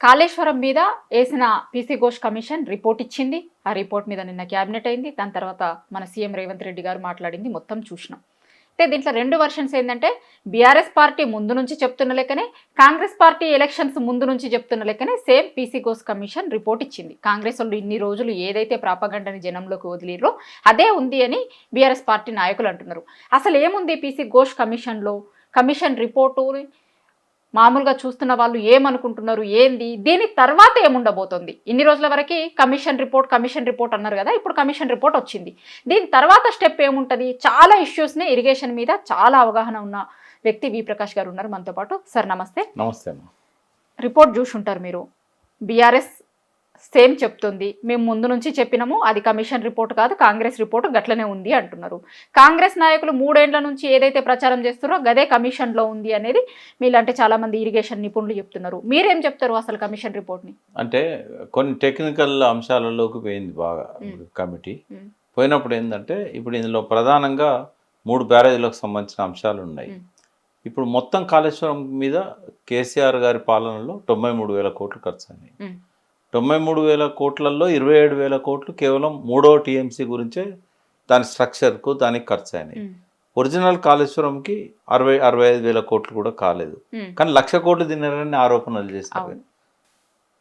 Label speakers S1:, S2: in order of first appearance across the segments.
S1: కాళేశ్వరం మీద వేసిన PC Ghosh commission report ఇచ్చింది. ఆ రిపోర్ట్ మీద నిన్న క్యాబినెట్ అయింది. దాని తర్వాత మన సీఎం రేవంత్ రెడ్డి గారు మాట్లాడింది మొత్తం చూసినాం. అయితే దీంట్లో రెండు వర్షన్స్ ఏంటంటే బీఆర్ఎస్ పార్టీ ముందు నుంచి చెప్తున్న లెక్కనే, కాంగ్రెస్ పార్టీ ఎలక్షన్స్ ముందు నుంచి చెప్తున్న లెక్కనే same PC Ghosh commission report ఇచ్చింది. కాంగ్రెస్ వాళ్ళు ఇన్ని రోజులు ఏదైతే ప్రాపగండని జనంలోకి వదిలిరో అదే ఉంది అని బీఆర్ఎస్ పార్టీ నాయకులు అంటున్నారు. అసలు ఏముంది పీసీ ఘోష్ కమిషన్లో? కమిషన్ రిపోర్టు మామూలుగా చూస్తున్న వాళ్ళు ఏమనుకుంటున్నారు, ఏంది, దీని తర్వాత ఏముండబోతుంది? ఇన్ని రోజుల వరకు కమిషన్ రిపోర్ట్ అన్నారు కదా, ఇప్పుడు కమిషన్ రిపోర్ట్ వచ్చింది. దీని తర్వాత స్టెప్ ఏముంటుంది? చాలా ఇష్యూస్ని ఇరిగేషన్ మీద చాలా అవగాహన ఉన్న వ్యక్తి వి ప్రకాష్ గారు ఉన్నారు మనతో పాటు. సార్ నమస్తే.
S2: నమస్తే.
S1: రిపోర్ట్ చూసుంటారు మీరు. బీఆర్ఎస్ సేమ్ చెప్తుంది, మేము ముందు నుంచి చెప్పినాము, అది కమిషన్ రిపోర్ట్ కాదు, కాంగ్రెస్ రిపోర్ట్ గట్లనే ఉంది అంటున్నారు. కాంగ్రెస్ నాయకులు 3 ఏళ్ల నుంచి ఏదైతే ప్రచారం చేస్తున్నారో గదే కమిషన్లో ఉంది అనేది మీలాంటి చాలా మంది ఇరిగేషన్ నిపుణులు చెప్తున్నారు. మీరేం చెప్తారు అసలు కమిషన్ రిపోర్ట్ని?
S2: అంటే కొన్ని టెక్నికల్ అంశాలలోకి పోయింది బాగా కమిటీ. పోయినప్పుడు ఏంటంటే ఇప్పుడు ఇందులో ప్రధానంగా 3 బ్యారేజీలకు సంబంధించిన అంశాలు ఉన్నాయి. ఇప్పుడు మొత్తం కాళేశ్వరం మీద కేసీఆర్ గారి పాలనలో 93,000 కోట్లు ఖర్చు అయినాయి. 93,000 కోట్లలో 27,000 కోట్లు కేవలం 3వ టీఎంసీ గురించే, దాని స్ట్రక్చర్కు దానికి ఖర్చు అయినాయి. ఒరిజినల్ కాళేశ్వరంకి 65,000 కోట్లు కూడా కాలేదు. కానీ 1,00,000 కోట్లు తిన్నారని ఆరోపణలు చేశారు.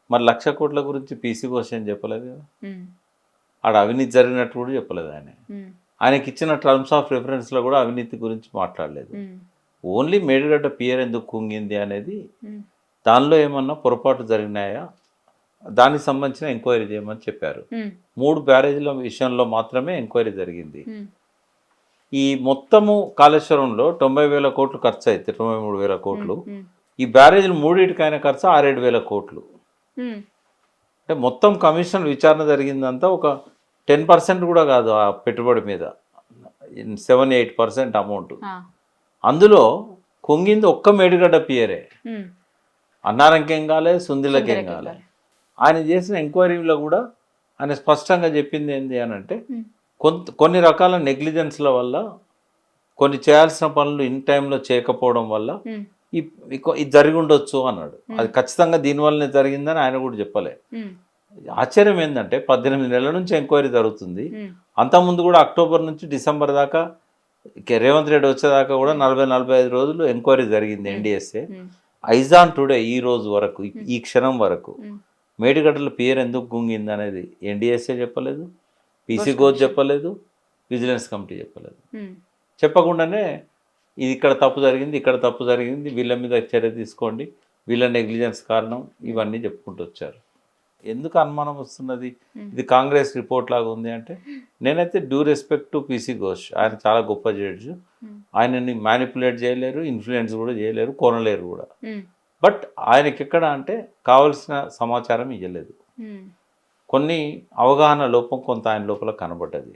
S2: మరి 1,00,000 కోట్ల గురించి పీసీ ఘోష్ ఏం చెప్పలేదు కదా, ఆడ అవినీతి జరిగినట్టు కూడా చెప్పలేదు. ఆయనకి ఇచ్చిన టర్మ్స్ ఆఫ్ రెఫరెన్స్లో కూడా అవినీతి గురించి మాట్లాడలేదు. ఓన్లీ మేడిగడ్డ పియర్ ఎందుకు కుంగింది అనేది, దానిలో ఏమన్నా పొరపాటు జరిగినాయా, దానికి సంబంధించిన ఎంక్వైరీ చేయమని చెప్పారు. 3 బ్యారేజీల విషయంలో మాత్రమే ఎంక్వైరీ జరిగింది. ఈ మొత్తము కాళేశ్వరంలో 90,000 కోట్లు ఖర్చు అయితే 93,000 కోట్లు, ఈ బ్యారేజీలు 3 ఖర్చు 6,000 కోట్లు. అంటే మొత్తం కమిషన్ విచారణ జరిగిందంతా ఒక 10% కూడా కాదు ఆ పెట్టుబడి మీద, 7-8% అమౌంట్. అందులో కొంగింది ఒక్క మేడిగడ్డ పియరే. అన్నారంకేం కాలే, సుందిలకేం కాలే. ఆయన చేసిన ఎంక్వైరీలో కూడా ఆయన స్పష్టంగా చెప్పింది ఏంటి అని అంటే, కొన్ని రకాల నెగ్లిజెన్స్ల వల్ల, కొన్ని చేయాల్సిన పనులు ఇన్ టైంలో చేయకపోవడం వల్ల ఇది జరిగి ఉండొచ్చు అన్నాడు. అది ఖచ్చితంగా దీనివల్లనే జరిగిందని ఆయన కూడా చెప్పలే. ఆశ్చర్యం ఏంటంటే 18 నెలల నుంచి ఎంక్వైరీ జరుగుతుంది. అంతకుముందు కూడా అక్టోబర్ నుంచి డిసెంబర్ దాకా, రేవంత్ రెడ్డి వచ్చేదాకా కూడా 40-45 రోజులు ఎంక్వైరీ జరిగింది ఎన్డీఎస్ఏ. ఐజాన్ టుడే ఈ రోజు వరకు, ఈ క్షణం వరకు మేడిగడ్డల పేరు ఎందుకు గుంగింది అనేది ఎన్డీఎస్ఏ చెప్పలేదు, పీసీ ఘోష్ చెప్పలేదు, విజిలెన్స్ కమిటీ చెప్పలేదు. చెప్పకుండానే ఇది ఇక్కడ తప్పు జరిగింది, ఇక్కడ తప్పు జరిగింది, వీళ్ళ మీద చర్య తీసుకోండి, వీళ్ళ నెగ్లిజెన్స్ కారణం, ఇవన్నీ చెప్పుకుంటూ వచ్చారు. ఎందుకు అనుమానం వస్తున్నది ఇది కాంగ్రెస్ రిపోర్ట్ లాగా ఉంది అంటే, నేనైతే due respect to PC Ghosh, ఆయన చాలా గొప్ప జడ్జి. ఆయనని మ్యానిపులేట్ చేయలేరు, ఇన్ఫ్లుయెన్స్ కూడా చేయలేరు, కొనలేరు కూడా. బట్ ఆయనకి ఎక్కడ అంటే కావలసిన సమాచారం ఇవ్వలేదు. కొన్ని అవగాహన లోపం కొంత ఆయన లోపల కనబడ్డది.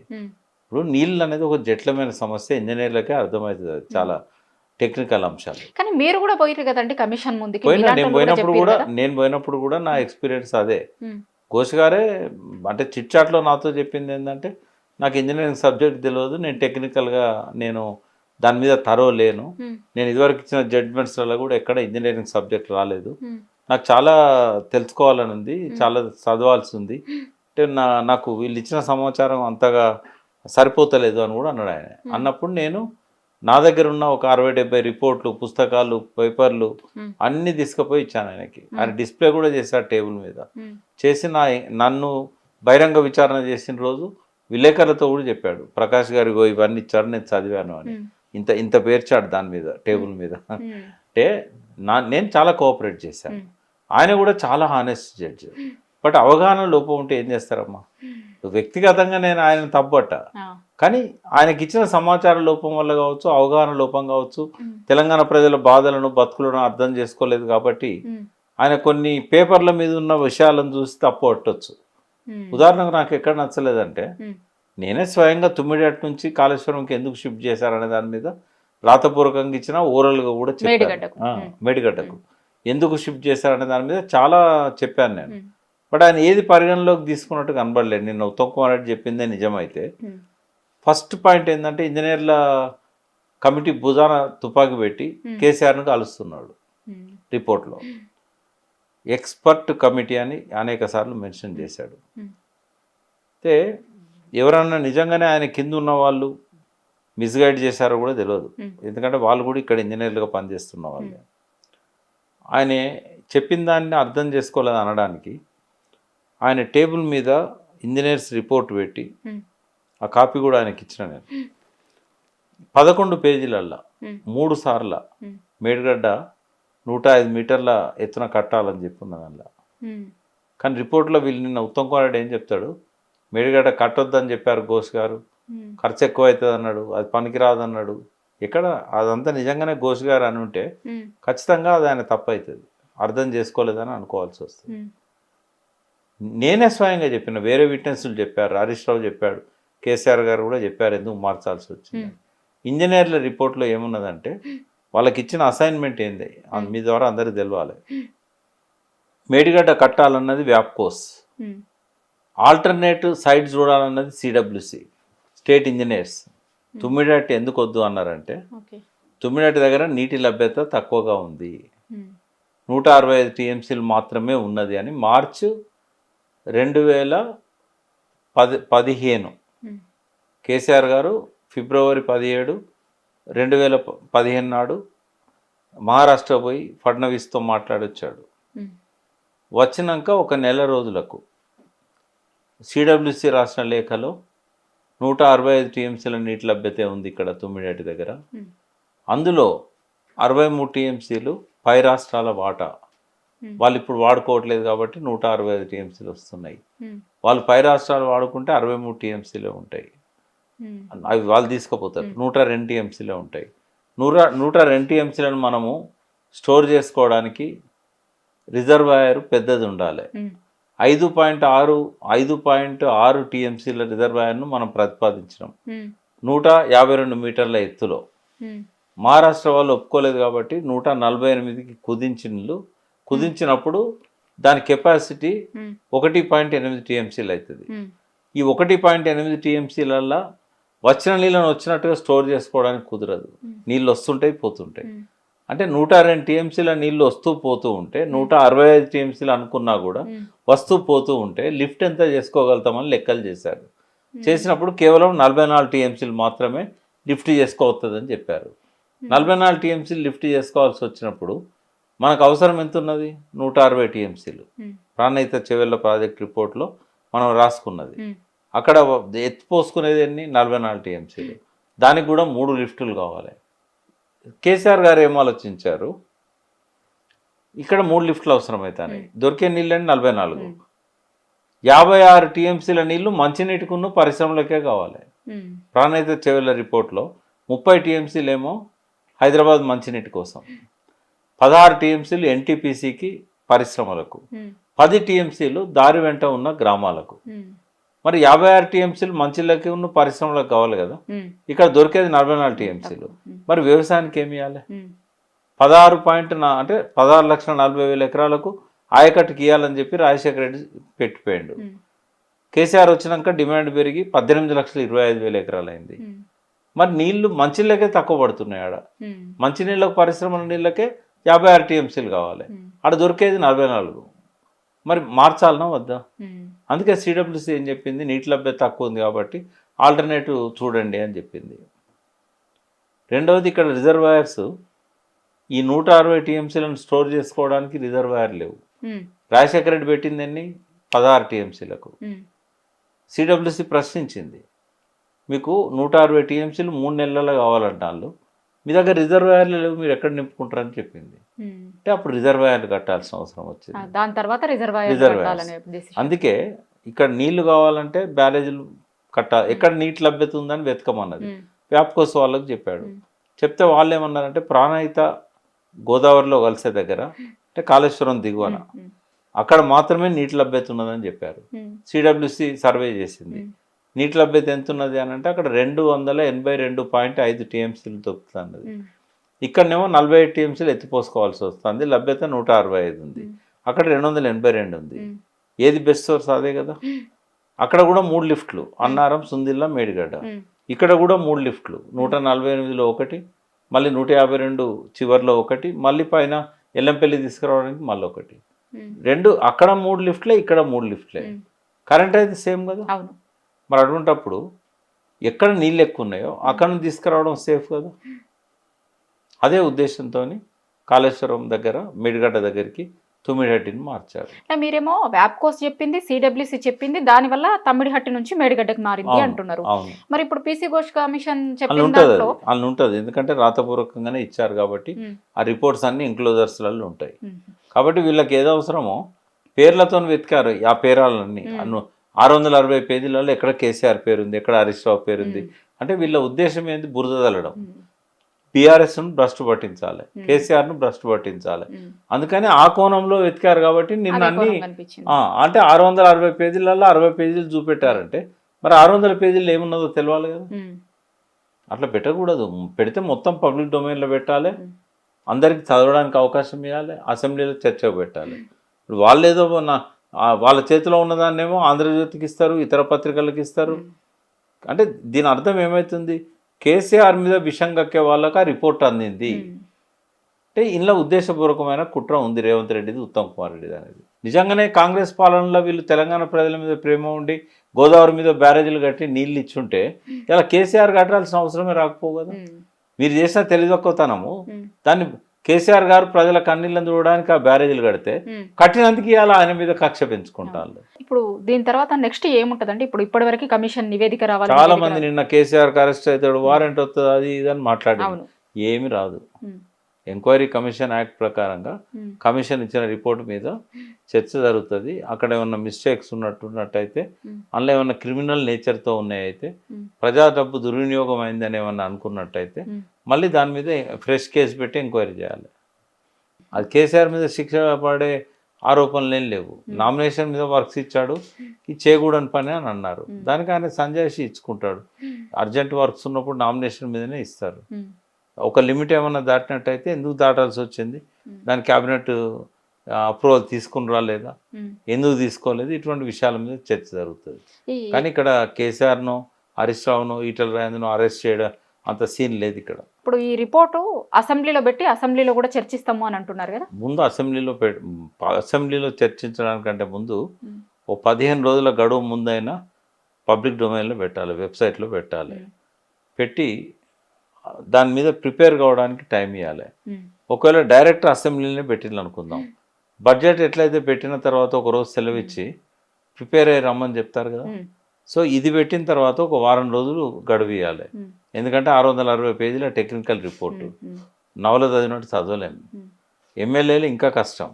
S2: ఇప్పుడు నీళ్ళు అనేది ఒక జటిలమైన సమస్య, ఇంజనీర్లకే అర్థమవుతుంది. అది చాలా టెక్నికల్ అంశాలు.
S1: కానీ మీరు కూడా పోయారు కదండి కమిషన్ ముందుకి.
S2: నేను పోయినప్పుడు కూడా నా ఎక్స్పీరియన్స్ అదే. ఘోష్ గారే అంటే చిట్ చాట్లో నాతో చెప్పింది ఏంటంటే, నాకు ఇంజనీరింగ్ సబ్జెక్ట్ తెలియదు, నేను టెక్నికల్గా నేను దాని మీద తరో లేను, నేను ఇదివరకు ఇచ్చిన జడ్జ్మెంట్స్లలో కూడా ఎక్కడ ఇంజనీరింగ్ సబ్జెక్ట్ రాలేదు, నాకు చాలా తెలుసుకోవాలని ఉంది, చాలా చదవాల్సి ఉంది, అంటే నాకు వీళ్ళు ఇచ్చిన సమాచారం అంతగా సరిపోతలేదు అని కూడా అన్నాడు ఆయన. అన్నప్పుడు నేను నా దగ్గర ఉన్న ఒక 60-70 రిపోర్ట్లు, పుస్తకాలు, పేపర్లు అన్నీ తీసుకుపోయి ఇచ్చాను ఆయనకి. ఆయన డిస్ప్లే కూడా చేశాడు టేబుల్ మీద. చేసి నన్ను బహిరంగ విచారణ చేసిన రోజు విలేకరులతో కూడా చెప్పాడు, ప్రకాష్ గారికి ఇవన్నీ ఇచ్చారు, నేను చదివాను అని. ఇంత పేర్చాడు దాని మీద, టేబుల్ మీద. అంటే నేను చాలా కోఆపరేట్ చేశాను. ఆయన కూడా చాలా హానెస్ట్ జడ్జి. బట్ అవగాహన లోపం ఉంటే ఏం చేస్తారమ్మా? వ్యక్తిగతంగా నేను ఆయన తప్పట, కానీ ఆయనకి ఇచ్చిన సమాచార లోపం వల్ల కావచ్చు, అవగాహన లోపం కావచ్చు, తెలంగాణ ప్రజల బాధలను, బతుకులను అర్థం చేసుకోలేదు కాబట్టి ఆయన కొన్ని పేపర్ల మీద ఉన్న విషయాలను చూసి తప్పు పట్టవచ్చు. ఉదాహరణకు నాకు ఎక్కడ నచ్చలేదంటే, నేనే స్వయంగా తుమ్మిడిహట్టు నుంచి కాళేశ్వరంకి ఎందుకు షిఫ్ట్ చేశారనే దాని మీద రాతపూర్వకంగా ఇచ్చిన, ఓరల్గా కూడా చెప్పాను. మేడిగడ్డకు ఎందుకు షిఫ్ట్ చేశారనే దాని మీద చాలా చెప్పాను నేను. బట్ ఆయన ఏది పరిగణలోకి తీసుకున్నట్టు కనబడలేదు. నిన్న ఉత్తమ్ కుమార్ రెడ్డి చెప్పిందే నిజమైతే, ఫస్ట్ పాయింట్ ఏంటంటే, ఇంజనీర్ల కమిటీ భుజాన తుపాకీ పెట్టి కేసీఆర్ను కలుస్తున్నాడు రిపోర్ట్లో. ఎక్స్పర్ట్ కమిటీ అని అనేక సార్లు మెన్షన్ చేశాడు.
S1: ఉమ్,
S2: అయితే ఎవరన్నా నిజంగానే ఆయన కింద ఉన్న వాళ్ళు మిస్గైడ్ చేశారో కూడా తెలియదు.
S1: ఉమ్,
S2: ఎందుకంటే వాళ్ళు కూడా ఇక్కడ ఇంజనీర్లుగా పనిచేస్తున్న వాళ్ళే. ఆయన చెప్పిన దాన్ని అర్థం చేసుకోలేదు అనడానికి ఆయన టేబుల్ మీద ఇంజనీర్స్ రిపోర్ట్ పెట్టి
S1: ఉమ్,
S2: ఆ కాపీ కూడా ఆయనకి ఇచ్చిన నేను 11 పేజీలల్లో
S1: ఉమ్,
S2: 3 సార్ల
S1: ఉమ్,
S2: మేడిగడ్డ 105 మీటర్ల ఎత్తున కట్టాలని చెప్పున్న దానిలో.
S1: ఉమ్,
S2: కానీ రిపోర్ట్లో వీళ్ళు నిన్న ఉత్తమ్ కుమార్ రెడ్డి ఏం చెప్తాడు, మేడిగడ్డ కట్టొద్దని చెప్పారు ఘోష్ గారు,
S1: ఉమ్,
S2: ఖర్చు ఎక్కువ అవుతుంది అన్నాడు, అది పనికిరాదన్నాడు. ఎక్కడ అదంతా నిజంగానే ఘోష్ గారు అని ఉంటే
S1: ఉమ్,
S2: ఖచ్చితంగా అది ఆయన తప్పు అవుతుంది, అర్థం చేసుకోలేదని అనుకోవాల్సి వస్తుంది.
S1: ఉమ్,
S2: నేనే స్వయంగా చెప్పిన, వేరే విట్నెస్లు చెప్పారు, హరీష్ రావు చెప్పాడు, కేసీఆర్ గారు కూడా చెప్పారు ఎందుకు మార్చాల్సి వచ్చింది. ఇంజనీర్ల రిపోర్ట్లో ఏమున్నదంటే వాళ్ళకి ఇచ్చిన అసైన్మెంట్ ఏంది అది మీ ద్వారా అందరికీ తెలవాలి. మేడిగడ్డ కట్టాలన్నది వ్యాప్కోస్,
S1: ఉమ్,
S2: ఆల్టర్నేటివ్ సైడ్ చూడాలన్నది సిడబ్ల్యూసి స్టేట్ ఇంజనీర్స్. తుమ్మిడట్టి ఎందుకు వద్దు అన్నారంటే
S1: ఓకే,
S2: తుమ్మిడట్టి దగ్గర నీటి లభ్యత తక్కువగా ఉంది,
S1: ఉమ్,
S2: 165 టీఎంసీలు మాత్రమే ఉన్నది అని మార్చి 2015
S1: ఉమ్,
S2: కేసీఆర్ గారు ఫిబ్రవరి 17, 2015 నాడు మహారాష్ట్ర పోయి ఫడ్నవీస్తో మాట్లాడొచ్చాడు.
S1: ఉమ్,
S2: వచ్చినాక ఒక నెల రోజులకు సిడబ్ల్యూసి రాసిన లేఖలో 165 టీఎంసీల నీటి లభ్యత ఉంది ఇక్కడ తుమ్మిడేటి దగ్గర.
S1: ఉమ్,
S2: అందులో 63 టీఎంసీలు పై రాష్ట్రాల వాటా, వాళ్ళు ఇప్పుడు వాడుకోవట్లేదు కాబట్టి 165 టీఎంసీలు వస్తున్నాయి.
S1: ఉమ్,
S2: వాళ్ళు పై రాష్ట్రాలు వాడుకుంటే 63 టీఎంసీలే ఉంటాయి,
S1: ఉమ్,
S2: అవి వాళ్ళు తీసుకుపోతారు. 102 టీఎంసీలే ఉంటాయి. 102 టీఎంసీలను మనము స్టోర్ చేసుకోవడానికి రిజర్వాయర్ పెద్దది ఉండాలి.
S1: ఉమ్,
S2: 5.6 టీఎంసీల రిజర్వాయర్ను మనం ప్రతిపాదించినాం
S1: ఉమ్,
S2: 152 మీటర్ల ఎత్తులో.
S1: ఉమ్,
S2: మహారాష్ట్ర వాళ్ళు ఒప్పుకోలేదు కాబట్టి 148కి కుదించినప్పుడు దాని కెపాసిటీ
S1: ఉమ్,
S2: 1.8 టీఎంసీలు అవుతుంది.
S1: ఉమ్,
S2: ఈ 1.8 టీఎంసీలల్లో వచ్చిన నీళ్ళని వచ్చినట్టుగా స్టోర్ చేసుకోవడానికి కుదరదు, నీళ్ళు వస్తుంటాయి పోతుంటాయి.
S1: ఉమ్,
S2: అంటే 102 టీఎంసీల నీళ్ళు వస్తూ పోతూ ఉంటే 165 టీఎంసీలు అనుకున్నా కూడా వస్తూ పోతూ ఉంటే లిఫ్ట్ ఎంత చేసుకోగలుగుతామని లెక్కలు చేశారు. చేసినప్పుడు కేవలం 44 టీఎంసీలు మాత్రమే లిఫ్ట్ చేసుకోవస్తుందని చెప్పారు. 44 టీఎంసీలు లిఫ్ట్ చేసుకోవాల్సి వచ్చినప్పుడు మనకు అవసరం ఎంత ఉన్నది? 160 టీఎంసీలు. ప్రాణహిత చెవెళ్ళ ప్రాజెక్ట్ రిపోర్ట్లో మనం రాసుకున్నది. అక్కడ ఎత్తిపోసుకునేది ఎన్ని? 44 టీఎంసీలు. దానికి కూడా 3 లిఫ్టులు కావాలి. కేసీఆర్ గారు ఏం ఆలోచించారు, ఇక్కడ 3 లిఫ్ట్లు అవసరమవుతాయి, దొరికే నీళ్ళని 44, 56 టీఎంసీల నీళ్లు మంచినీటికున్న పరిశ్రమలకే కావాలి. ప్రాణహిత చెవెళ్ళ రిపోర్ట్లో 30 టీఎంసీలు ఏమో హైదరాబాద్ మంచినీటి కోసం, 16 టీఎంసీలు ఎన్టీపీసీకి పరిశ్రమలకు, 10 టీఎంసీలు దారి వెంట ఉన్న గ్రామాలకు. మరి 56 టీఎంసీలు మంచిళ్ళకి ఉన్న పరిశ్రమలకు కావాలి కదా, ఇక్కడ దొరికేది 44 టీఎంసీలు. మరి వ్యవసాయానికి ఏమి ఇవ్వాలి? 16,40,000 ఎకరాలకు ఆయకట్టుకి ఇవ్వాలని చెప్పి రాజశేఖర రెడ్డి పెట్టిపోయాడు. కేసీఆర్ వచ్చినాక డిమాండ్ పెరిగి 18,25,000 ఎకరాలు అయింది. మరి నీళ్లు మంచిళ్ళకే తక్కువ పడుతున్నాయి. ఆడ మంచినీళ్ళకు పరిశ్రమల నీళ్ళకే 56 టీఎంసీలు కావాలి, ఆడ దొరికేది 44. మరి మార్చాలనా వద్దా? అందుకే సిడబ్ల్యూసీ ఏం చెప్పింది, నీటి లభ్యత తక్కువ ఉంది కాబట్టి ఆల్టర్నేటివ్ చూడండి అని చెప్పింది. రెండవది, ఇక్కడ రిజర్వాయర్స్ ఈ 160 టీఎంసీలను స్టోర్ చేసుకోవడానికి రిజర్వాయర్ లేవు. రాజశేఖర రెడ్డి పెట్టింది ఎన్ని? 16 టీఎంసీలకు. సిడబ్ల్యూసీ ప్రశ్నించింది, మీకు 160 టీఎంసీలు 3 నెలల్లో కావాలంటాళ్ళు, మీ దగ్గర రిజర్వాయర్లు లేవు, మీరు ఎక్కడ నింపుకుంటారని చెప్పింది. అంటే అప్పుడు రిజర్వాయర్లు కట్టాల్సిన అవసరం వచ్చింది.
S1: దాని తర్వాత రిజర్వాయర్.
S2: అందుకే ఇక్కడ నీళ్లు కావాలంటే బ్యారేజీలు కట్టాలి, ఎక్కడ నీటి లభ్యత ఉందని వెతకమన్నది. వ్యాప్కోస్ వాళ్ళకి చెప్పాడు. చెప్తే వాళ్ళు ఏమన్నారంటే ప్రాణహిత గోదావరిలో కలిసే దగ్గర అంటే కాళేశ్వరం దిగువన అక్కడ మాత్రమే నీటి లభ్యత ఉన్నదని చెప్పారు. సిడబ్ల్యూసి సర్వే చేసింది, నీటి లభ్యత ఎంత ఉన్నది అని అంటే అక్కడ 282.5 టీఎంసీలు దొరుకుతుంది అన్నది. ఇక్కడనేమో 45 టీఎంసీలు ఎత్తిపోసుకోవాల్సి వస్తుంది, లభ్యత 165 ఉంది, అక్కడ 282 ఉంది. ఏది బెస్ట్ సోర్స్? అదే కదా. అక్కడ కూడా 3 లిఫ్ట్లు, అన్నారం, సుందిల్లా, మేడిగడ్డ. ఇక్కడ కూడా 3 లిఫ్ట్లు, 148లో ఒకటి, మళ్ళీ 152 చివరిలో ఒకటి, మళ్ళీ పైన ఎల్లంపల్లి తీసుకురావడానికి మళ్ళీ ఒకటి. రెండు అక్కడ 3 లిఫ్ట్లే, ఇక్కడ 3 లిఫ్ట్లే. కరెంట్ అయితే సేమ్ కదా.
S1: అవును.
S2: మరి అటువంటప్పుడు ఎక్కడ నీళ్ళు ఎక్కువ ఉన్నాయో అక్కడ నుంచి తీసుకురావడం సేఫ్ కదా. అదే ఉద్దేశంతో కాళేశ్వరం దగ్గర మేడిగడ్డ దగ్గరికి తుమ్మిడిహట్టిని మార్చారు.
S1: మీరేమో వ్యాప్కోస్ చెప్పింది, సిడబ్ల్యూసి చెప్పింది, దానివల్ల తమ్మిడిహట్టి నుంచి మేడిగడ్డకు మారింది అంటున్నారు. మరి ఇప్పుడు పీసీ ఘోష్ కమిషన్ చెప్పిన దాంట్లో
S2: వాళ్ళు ఉంటుంది, ఎందుకంటే రాతపూర్వకంగానే ఇచ్చారు కాబట్టి ఆ రిపోర్ట్స్ అన్ని ఎంక్లోజర్స్లలో ఉంటాయి. కాబట్టి వీళ్ళకి ఏదో అవసరమో పేర్లతో వెతికారు ఆ పేరాలన్నీ. 660 పేజీలలో ఎక్కడ కేసీఆర్ పేరుంది, ఎక్కడ హరీష్ రావు పేరుంది. అంటే వీళ్ళ ఉద్దేశం ఏంది, బురద తల్లడం. బీఆర్ఎస్ను భ్రష్టు పట్టించాలి, కేసీఆర్ను భ్రష్టు పట్టించాలి. అందుకని ఆ కోణంలో వెతికారు కాబట్టి నిన్న అన్ని అంటే 660 పేజీలలో 60 పేజీలు చూపెట్టారంటే మరి 600 పేజీలు ఏమున్నదో తెలియాలి కదా. అట్లా పెట్టకూడదు. పెడితే మొత్తం పబ్లిక్ డొమైన్లో పెట్టాలి, అందరికి చదవడానికి అవకాశం ఇవ్వాలి, అసెంబ్లీలో చర్చకు పెట్టాలి. ఇప్పుడు వాళ్ళు ఏదో వాళ్ళ చేతిలో ఉన్నదాన్నేమో ఆంధ్రజ్యోతికి ఇస్తారు, ఇతర పత్రికలకు ఇస్తారు. అంటే దీని అర్థం ఏమవుతుంది, కేసీఆర్ మీద విషం కక్కే వాళ్ళకి ఆ రిపోర్ట్ అందింది అంటే ఇందులో ఉద్దేశపూర్వకమైన కుట్ర ఉంది రేవంత్ రెడ్డిది, ఉత్తమ్ కుమార్ రెడ్డిది అనేది. నిజంగానే కాంగ్రెస్ పాలనలో వీళ్ళు తెలంగాణ ప్రజల మీద ప్రేమ ఉండి గోదావరి మీద బ్యారేజీలు కట్టి నీళ్ళు ఇచ్చుంటే ఇలా కేసీఆర్ కట్టాల్సిన అవసరమే రాకపోవు కదా. మీరు చేసిన తెలివితక్కువతనము దాన్ని కేసీఆర్ గారు ప్రజల కన్నీళ్ళని చూడడానికి ఆ బ్యారేజీలు కడితే కట్టినందుకు ఇవాళ ఆయన మీద కక్ష పెంచుకుంటారు.
S1: ఇప్పుడు దీని తర్వాత నెక్స్ట్ ఏముంటదంటే ఇప్పుడు ఇప్పటివరకు కమిషన్ నివేదిక రావాలి.
S2: చాలా మంది నిన్న కేసీఆర్ అరెస్ట్ అవుతాడు, వారెంట్ వస్తుంది, అది ఇదని మాట్లాడారు. ఏమి రాదు. ఎంక్వైరీ కమిషన్ యాక్ట్ ప్రకారంగా కమిషన్ ఇచ్చిన రిపోర్ట్ మీద చర్చ జరుగుతుంది. అక్కడ ఏమన్నా మిస్టేక్స్ ఉన్నట్టయితే, అందులో ఏమన్నా క్రిమినల్ నేచర్తో ఉన్నాయైతే, ప్రజా డబ్బు దుర్వినియోగం అయిందని ఏమన్నా అనుకున్నట్టయితే మళ్ళీ దాని మీద ఫ్రెష్ కేసు పెట్టి ఎంక్వైరీ చేయాలి. అది కేసీఆర్ మీద శిక్ష పడే ఆరోపణలు ఏం లేవు. నామినేషన్ మీద వర్క్స్ ఇచ్చాడు, ఇది చేయకూడని పని అని అన్నారు. దానికి ఆయన సంజాయిషి ఇచ్చుకుంటాడు. అర్జెంట్ వర్క్స్ ఉన్నప్పుడు నామినేషన్ మీదనే ఇస్తారు. ఒక లిమిట్ ఏమన్నా దాటినట్టయితే ఎందుకు దాటాల్సి వచ్చింది, దాని క్యాబినెట్ అప్రూవల్ తీసుకుని లేదా, ఎందుకు తీసుకోలేదు, ఇటువంటి విషయాల మీద చర్చ జరుగుతుంది. కానీ ఇక్కడ కేసీఆర్ను, హరీష్ రావును, ఈటల రాజేంద్రను అరెస్ట్ చేయడం అంత సీన్ లేదు ఇక్కడ.
S1: ఇప్పుడు ఈ రిపోర్టు అసెంబ్లీలో పెట్టి అసెంబ్లీలో కూడా చర్చిస్తాము అని అంటున్నారు కదా.
S2: ముందు అసెంబ్లీలో చర్చించడానికంటే ముందు ఓ 15 రోజుల గడువు ముందైనా పబ్లిక్ డొమైన్లో పెట్టాలి, వెబ్సైట్లో పెట్టాలి. పెట్టి దాని మీద ప్రిపేర్ కావడానికి టైం ఇవ్వాలి. ఒకవేళ డైరెక్ట్ అసెంబ్లీలోనే పెట్టింది అనుకుందాం, బడ్జెట్ ఎట్లయితే పెట్టిన తర్వాత ఒక రోజు సెలవు ఇచ్చి ప్రిపేర్ అయ్యి రమ్మని చెప్తారు కదా. సో ఇది పెట్టిన తర్వాత ఒక వారం రోజులు గడువు ఇవ్వాలి. ఎందుకంటే 660 పేజీల టెక్నికల్ రిపోర్టు నవల చదివినట్టు చదవలేము. ఎమ్మెల్యేలు ఇంకా కష్టం.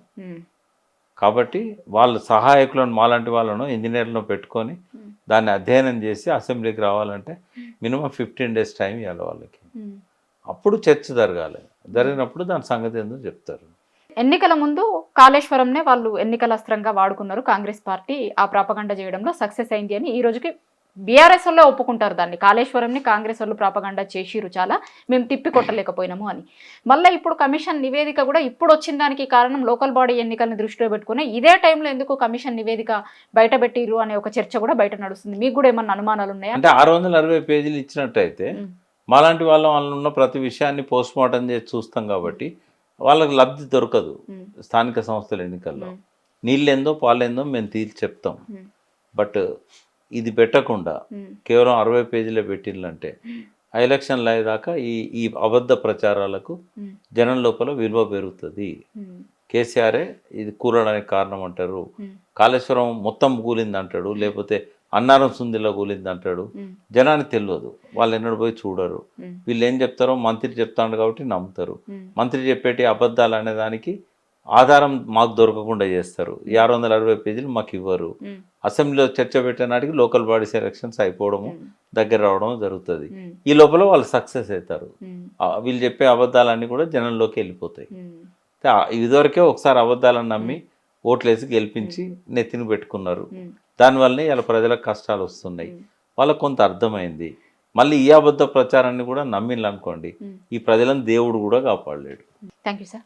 S2: కాబట్టి వాళ్ళ సహాయకులను, మాలాంటి వాళ్ళను, ఇంజనీర్లను పెట్టుకొని దాన్ని అధ్యయనం చేసి అసెంబ్లీకి రావాలంటే మినిమం 15 days టైం ఇవ్వాలి వాళ్ళకి. అప్పుడు చర్చ జరగాలి. జరిగినప్పుడు దాని సంగతి ఏందో చెప్తారు.
S1: ఎన్నికల ముందు కాళేశ్వరంనే వాళ్ళు ఎన్నికల అస్త్రంగా వాడుకున్నారు. కాంగ్రెస్ పార్టీ ఆ ప్రాపగండ చేయడంలో సక్సెస్ అయింది అని ఈ రోజుకి బీఆర్ఎస్ వాళ్ళు ఒప్పుకుంటారు. దాన్ని కాళేశ్వరంని కాంగ్రెస్ వాళ్ళు ప్రాపగండ చేసిరు, చాలా మేము తిప్పి కొట్టలేకపోయినాము అని. మళ్ళీ ఇప్పుడు కమిషన్ నివేదిక కూడా ఇప్పుడు వచ్చిన దానికి కారణం లోకల్ బాడీ ఎన్నికలను దృష్టిలో పెట్టుకుని ఇదే టైంలో ఎందుకు కమిషన్ నివేదిక బయట పెట్టిరు అనే ఒక చర్చ కూడా బయట నడుస్తుంది. మీకు కూడా ఏమన్నా అనుమానాలు ఉన్నాయా?
S2: అంటే 660 పేజీలు ఇచ్చినట్టయితే మాలాంటి వాళ్ళ ఉన్న ప్రతి విషయాన్ని పోస్ట్ మార్టం చేసి చూస్తాం కాబట్టి వాళ్ళకి లబ్ధి దొరకదు. స్థానిక సంస్థల ఎన్నికల్లో నీళ్ళేందో పాలేందో మేము తీర్చి చెప్తాం. బట్ ఇది పెట్టకుండా కేవలం 60 పేజీలే పెట్టిందంటే ఆ ఎలక్షన్లు అయ్యేదాకా ఈ అబద్ధ ప్రచారాలకు జనం లోపల విలువ పెరుగుతుంది. కేసీఆరే ఇది కూలడానికి కారణం అంటారు, కాళేశ్వరం మొత్తం కూలింది అంటాడు, లేకపోతే అన్నారం సుందిలో కూలింది అంటాడు. జనానికి తెలియదు, వాళ్ళు ఎన్నడూ పోయి చూడరు. వీళ్ళు ఏం చెప్తారో మంత్రి చెప్తాడు కాబట్టి నమ్ముతారు. మంత్రి చెప్పేటి అబద్ధాలు అనే దానికి ఆధారం మాకు దొరకకుండా చేస్తారు. ఈ 660 పేజీలు మాకు ఇవ్వరు. అసెంబ్లీలో చర్చ పెట్టే నాటికి లోకల్ బాడీస్ ఎలక్షన్స్ అయిపోవడము, దగ్గర రావడం జరుగుతుంది. ఈ లోపల వాళ్ళు సక్సెస్ అవుతారు. వీళ్ళు చెప్పే అబద్ధాలన్నీ కూడా జనంలోకి వెళ్ళిపోతాయి. ఇదివరకే ఒకసారి అబద్ధాలను నమ్మి ఓట్లేసి గెలిపించి నెత్తిని పెట్టుకున్నారు. దానివల్లనే ఇలా ప్రజలకు కష్టాలు వస్తున్నాయి. వాళ్ళకు కొంత అర్థమైంది. మళ్ళీ ఈ అబద్ధ ప్రచారాన్ని కూడా నమ్మిండ్రు అనుకోండి, ఈ ప్రజలను దేవుడు కూడా కాపాడలేడు.
S1: Thank you sir.